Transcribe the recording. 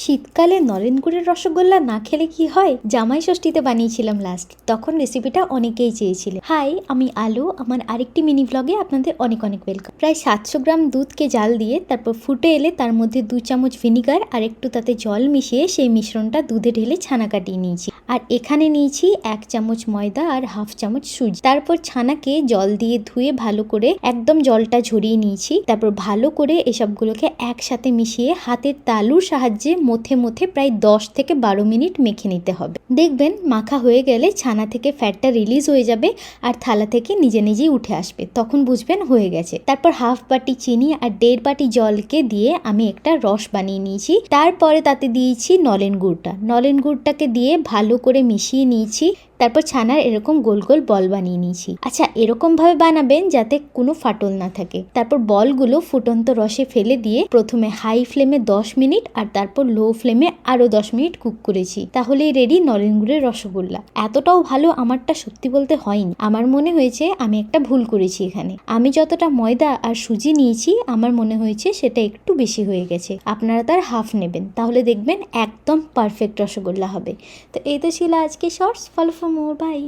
শীতকালে নলেন গুড়ের রসগোল্লা না খেলে কি হয়? জামাই ষষ্ঠীতে বানিয়েছিলাম লাস্ট, তখন রেসিপিটা অনেকেই চেয়েছিল। হাই, আমি আলু। আমার আরেকটি মিনি ব্লগে আপনাদের অনেক অনেক ওয়েলকাম। প্রায় 700 গ্রাম দুধকে জাল দিয়ে তারপর ফুটে এলে তার মধ্যে 2 চামচ ভিনিগার আর একটু তাতে জল মিশিয়ে সেই মিশ্রণটা দুধে ঢেলে ছানা কাটিয়ে নিয়েছি। আর এখানে নিয়েছি 1 চামচ ময়দা আর হাফ চামচ সুজি। তারপর ছানাকে জল দিয়ে ধুয়ে ভালো করে একদম জলটা ঝরিয়ে নিয়েছি। তারপর ভালো করে এসবগুলোকে একসাথে মিশিয়ে হাতের তালুর সাহায্যে মথে মথে প্রায় 10 থেকে 12 মিনিট মেখে নিতে হবে। দেখবেন মাখা হয়ে গেলে ছানা থেকে ফ্যাটটা রিলিজ হয়ে যাবে আর থালা থেকে নিজে নিজেই উঠে আসবে, তখন বুঝবেন হয়ে গেছে। তারপর হাফ বাটি চিনি আর 1.5 বাটি জলকে দিয়ে আমি একটা রস বানিয়ে নিয়েছি। তারপরে তাতে দিয়েছি নলেন গুড়টাকে দিয়ে ভালো করে মিশিয়ে নিয়েছি। তারপর ছানার এরকম গোল গোল বল বানিয়ে নিয়েছি। আচ্ছা, এরকম ভাবে বানাবেন যাতে কোনো ফাটল না থাকে। তারপর বলগুলো ফুটন্ত রসে ফেলে দিয়ে প্রথমে হাই ফ্লেমে 10 মিনিট আর তারপর লো ফ্লেমে আরো 10 মিনিট কুক করেছি। তাহলেই রেডি নলেন গুড়ের রসগোল্লা। এতটাও ভালো আমারটা সত্যি বলতে হয়নি। আমার মনে হয়েছে আমি একটা ভুল করেছি এখানে। আমি যতটা ময়দা আর সুজি নিয়েছি আমার মনে হয়েছে সেটা একটু বেশি হয়ে গেছে। আপনারা তার হাফ নেবেন, তাহলে দেখবেন একদম পারফেক্ট রসগোল্লা হবে। তো এই তো ছিল আজকে shorts. Follow for more. By.